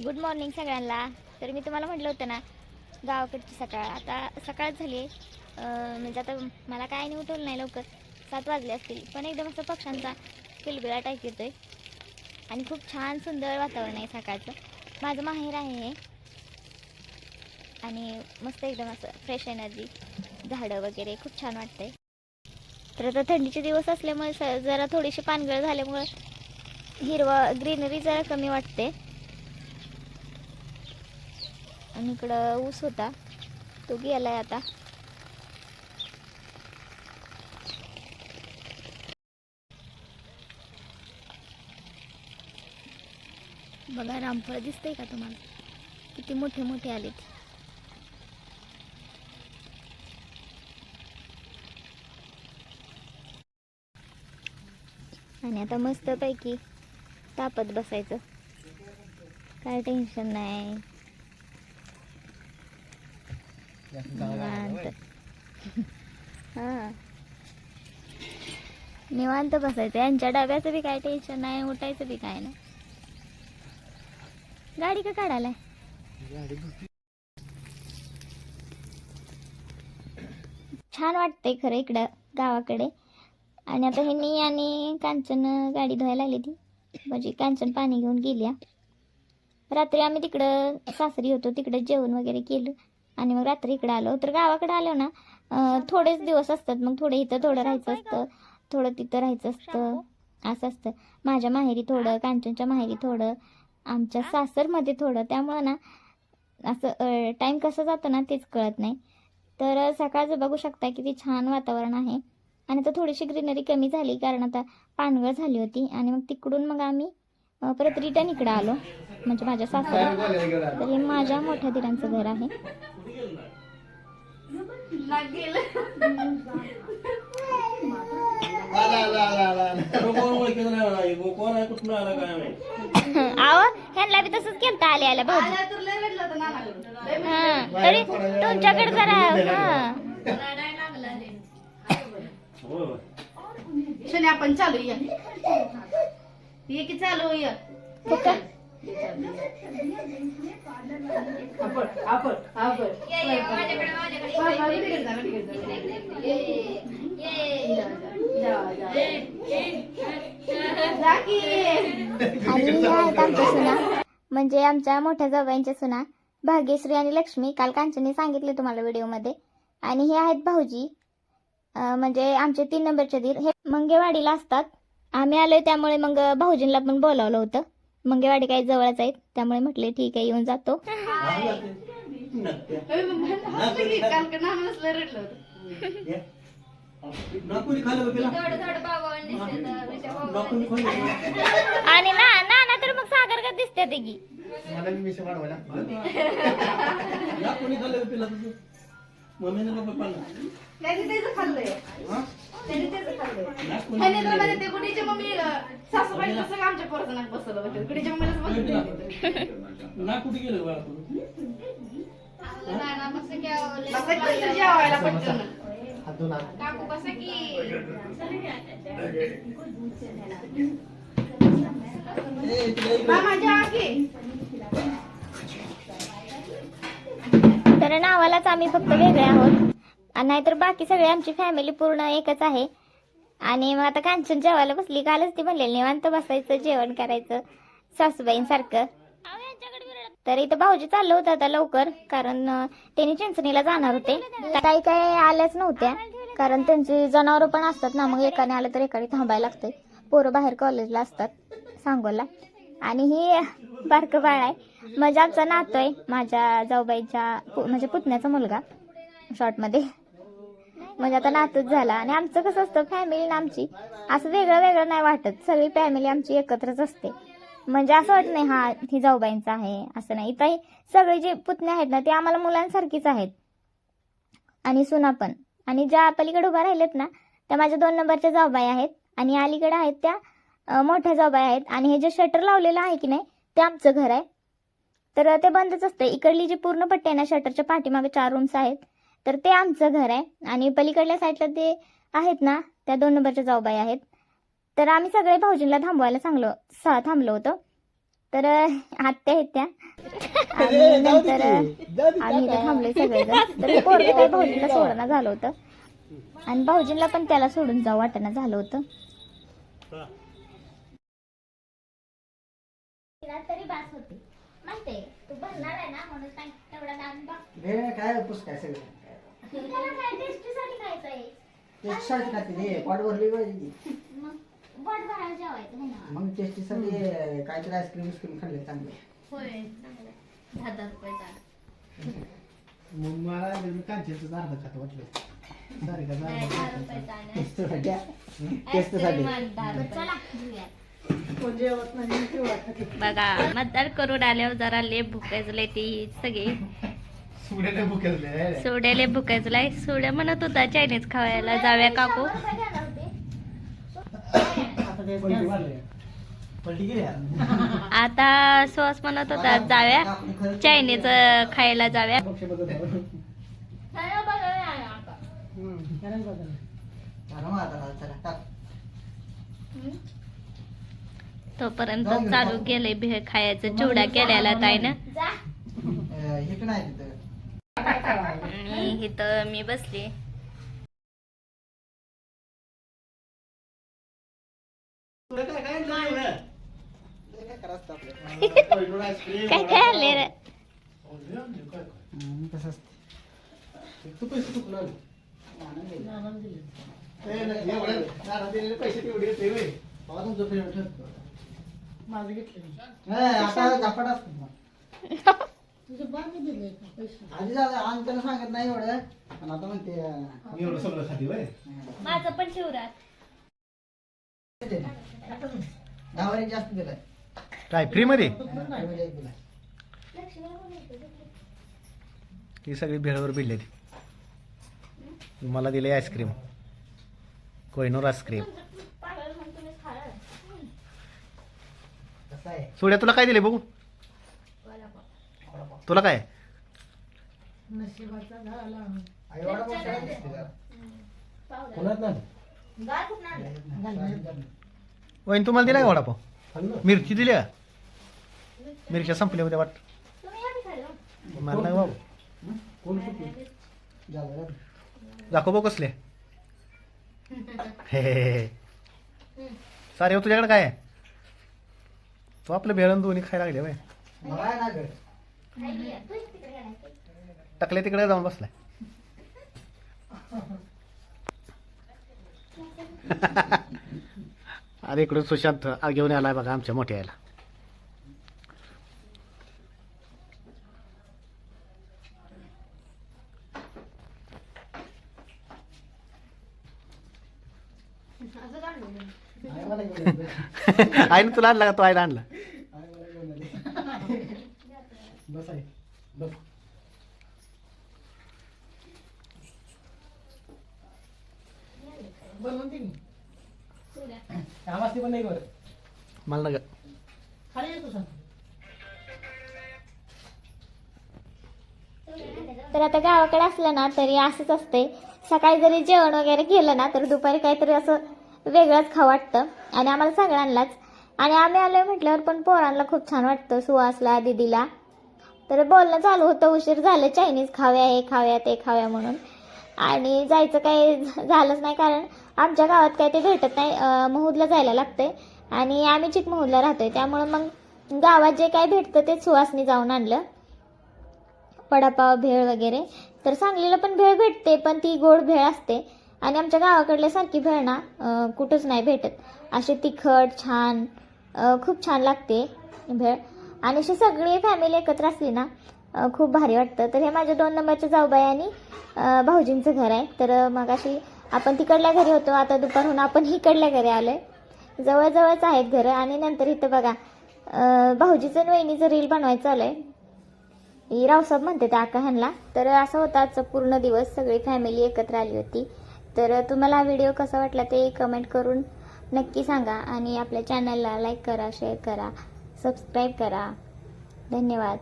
Good morning सगळ्यांना. तर मी तुम्हाला म्हटलं होतं ना गावाकडची सकाळ. आता सकाळच झाली आहे. म्हणजे आता मला काय नाही उठवलं नाही लवकर, 7 वाजले असतील, पण एकदम असं पक्ष्यांचा किलबिलाट ऐकू येतोय आणि खूप छान सुंदर वातावरण आहे सकाळचं. माझं माहेर आहे हे आणि मस्त एकदम असं फ्रेश एनर्जी, झाडं वगैरे खूप छान वाटतंय. तर आता थंडीचे दिवस असल्यामुळे जरा थोडीशी पानगळ झाल्यामुळे हिरवा ग्रीनरी जरा कमी वाटते. आणि इकडं ऊस होता तो गेलाय आता. बघा रामफळ दिसतंय का तुम्हाला, किती मोठे मोठे आलेत. आणि आता मस्त पैकी तापत बसायचं, काय टेन्शन नाही, निवांत. हा, निवांत बसायचं. यांच्या डब्याचं बी काय टेन्शन नाही, उठायचं बी काय नाही. गाडी का काढायला छान वाटतंय खरं इकडं गावाकडे. आणि आता ह्यांनी आणि कांचन गाडी धुवायला आली ती, म्हणजे कांचन पाणी घेऊन गेली. रात्री आम्ही तिकडं सासरी होतो, तिकडे जेवण वगैरे केलं आणि मग रात्री इकडे आलो. तर गावाकडे आलो ना थोडेच दिवस असतात, मग थोडे इथं थोडं राहायचं असतं, थोडं तिथं राहायचं असतं, असं असतं. माझ्या माहेरी थोडं, कांचनच्या माहेरी थोडं, आमच्या सासरमध्ये थोडं. त्यामुळं ना असं टाईम कसं जातो ना तेच कळत नाही. तर सकाळचं बघू शकता किती छान वातावरण आहे. आणि आता थोडीशी ग्रीनरी कमी झाली कारण आता पानगळ झाली होती. आणि मग तिकडून मग आम्ही परत रिटर्न इकडं आलो, म्हणजे माझ्या सासरी. तर हे माझ्या मोठ्या दिरांचं घर आहे. आव ह्यांना बी तसंच केलं आले आल्या भाऊ. तरी तुमच्याकडे जरा शनी आपण चालू या ये की चालू या आमच्या सुना, म्हणजे आमच्या मोठ्या जावयांच्या सुना भाग्यश्री आणि लक्ष्मी. काल कांचनने सांगितले तुम्हाला व्हिडिओमध्ये. आणि हे आहेत भाऊजी, म्हणजे आमचे 3 नंबरचे दीर. हे मंगेवाडीला असतात. आम्ही आलोय त्यामुळे मग भाऊजींना पण बोलावलं होतं. मंगेवाडी काही जवळच आहेत, त्यामुळे म्हटले ठीक आहे येऊन जातो. आणि ना तर मग सागर का दिसते ते की सासूबाई कसं आमच्या पोराचं बसवलं गुडीच्या मम्मीला जेवायला पटकन काकू कसं की तर नावालाच आम्ही फक्त वेगळे आहोत, नाहीतर बाकी सगळे आमची फॅमिली पूर्ण एकच आहे. आणि मग आता कांचन जेवायला बसली. कालच ती म्हणलेली निवांत बसायचं, जेवण करायचं सासूबाईंसारखं. तर इथं भाऊजी चाललं होतं आता लवकर, कारण त्यांनी चिंचणीला जाणार होते. काही काही आल्याच नव्हत्या, कारण त्यांची जनावरं पण असतात ना, मग एकाने आलं तर एकाने थांबायला लागते. पोरं बाहेर कॉलेजला असतात सांगोला. आणि ही बारकं बाळ आहे, म्हणजे आमचा नातू आहे, माझ्या जाऊबाईच्या म्हणजे पुतण्याचा मुलगा शॉर्टमध्ये. म्हणजे आता नातूच झाला. आणि आमचं कसं असतं फॅमिली ना आमची असं वेगळं वेगळं नाही वाटत, सगळी फॅमिली आमची एकत्रच असते. म्हणजे असं वाटत नाही हा ही जाऊबाईंचं आहे असं नाही. इथं सगळे जे पुतणे आहेत ना ते आम्हाला मुलांसारखीच आहेत, आणि सुना पण. आणि ज्या पलीकडे उभा राहिलेत ना त्या माझ्या 2 नंबरच्या जाऊबाई आहेत, आणि अलीकडे आहेत त्या मोठ्या जाऊबाई आहेत. आणि हे जे शटर लावलेलं आहे की नाही ते आमचं घर आहे, तर ते बंदच असतं. इकडली जी पूर्ण पट्टी आहे ना शटरच्या पाठीमागे 4 रूम्स आहेत, तर ते आमचं घर आहे. आणि पलीकडल्या साईडला ते आहेत ना त्या 2 नंबरच्या जाऊबाई आहेत. तर आम्ही सगळे भाऊजींना थांबवायला थांबलो होतो. तर आत्या आहेत त्या आणि नंतर आम्ही इथे थांबलोय सगळेजण. तर पोरगं काही भाऊजीला सोडणं झालं होतं आणि भाऊजींना पण त्याला सोडून जाऊ वाटणं झालं होतं. तरी बास होती माहितीये तू भरणार आहे ना म्हणून तेवढा दान बघ काय पुस काय सगळं टेस्टीसाठी खायचं आहे. टेस्टसाठी खाते रे पोट भरली पाहिजे मग पोट भरायला जेवायचं नाही ना. मग टेस्टीसाठी काहीतरी आईस्क्रीम बिस्क्रीम खाल्ले चांगलं. होय चांगलं 10 रुपयाचा मग मला कांचेचं अर्धा खात वाटलं सॉरी का नाही 10 रुपयाचा नाही. टेस्टसाठी चला घेऊया. बघा मतदार करून आल्यावर जरा लय भुकायचलंय ती सगळी सुड्याने भुकेले सोड्याले भुकायचलाय. सोड्या म्हणत होता चायनीज खावायला जाऊया काकू. पलटी गेली आता सॉस म्हणत होता जाऊया चायनीज खायला जाऊया. तोपर्यंत चालू केलंय भेळ खायचं. चिवडा केलेला ताईनं हे नाही तिथं आणि इथं मी बसली. काय काय आणले रे? तू पैसे चुकलो पैसे तेवढे येते तुमचं फेवरेट ठरतो माझं घेतलं आता झपाट असतो आधी आम्ही त्यांना सांगत नाही एवढं पण आता म्हणते एवढं सगळं साठी माझं पण शिवरात 10 जास्त दिलाय काय फ्री मध्ये दिलाय. ही सगळी भेळावर बिल्ले मला दिले आईस्क्रीम कोहिनूर आईस्क्रीम. कसं आहे सोड्या तुला काय दिले बघू तुला काय आई एवढा मोठा दिसते का? वहीन तुम्हाला दिला का वडापाव मिरची दिली का मिरच्या संपल्या होत्या वाट मला नाही बाबू कोण कुठली? झालं का? दाखव भाऊ कसले हे सारे तुझ्याकडे काय आहे तू आपलं भेळण दोन्ही खायला लागले बाय मला आहे ना गं. टाकले तिकडे जाऊन बसलाय. अरे इकडून सुशांत घेऊन आलाय बघा आमच्या मोठ्या याला. आई मला घेऊन ये. आईने तुला आणला का तो आईला आणला आई मला घेऊन ये. बस आई बस बनवून दे पण नाही बरं मला ना खाली येतो सांग. तर आता गावाकडे असलं ना तरी असंच असते. सकाळी जरी जेवण वगैरे केलं ना तर दुपारी काहीतरी असं वेगळंच खावं वाटतं आणि आम्हाला सगळ्यांनाच. आणि आम्ही आलोय म्हटल्यावर पण पोरांना खूप छान वाटतं सुहासला दीदीला. तर बोलणं चालू होतं उशीर झालं चायनीज खाव्या हे खाव्या ते खाव्या म्हणून आणि जायचं काही झालंच नाही कारण आमच्या गावात काही ते भेटत नाही. महूदला जायला लागतंय आणि आम्ही चिकमहूदला राहतोय त्यामुळं मग गावात जे काही भेटतं ते सुहासनी जाऊन आणलं. वडापाव भेळ वगैरे. तर सांगलीला पण भेळ भेटते पण ती गोड भेळ असते आणि आमच्या गावाकडल्यासारखी भेळ ना कुठंच नाही भेटत. अशी तिखट छान खूप छान लागते भेळ आणि अशी सगळी फॅमिली एकत्र असली ना खूप भारी वाटतं. तर हे माझ्या 2 नंबरच्या जाऊबाई आणि भाऊजींचं घर आहे. तर मग अशी आपण तिकडल्या घरी होतो आता दुपारहून आपण इकडल्या घरी आलोय. जवळजवळच आहेत घरं. आणि नंतर इथं बघा भाऊजीचं आणि वहिनीचं रील बनवायचं आलंय. ही रावसाहेब म्हणते त्या आका ह्यांना. तर असं होता आजचा पूर्ण दिवस सगळी फॅमिली एकत्र आली होती. तर तुम्हाला हा व्हिडिओ कसा वाटला ते कमेंट करून नक्की सांगा आणि आपल्या चॅनलला लाईक करा शेअर करा सबस्क्राईब करा. धन्यवाद.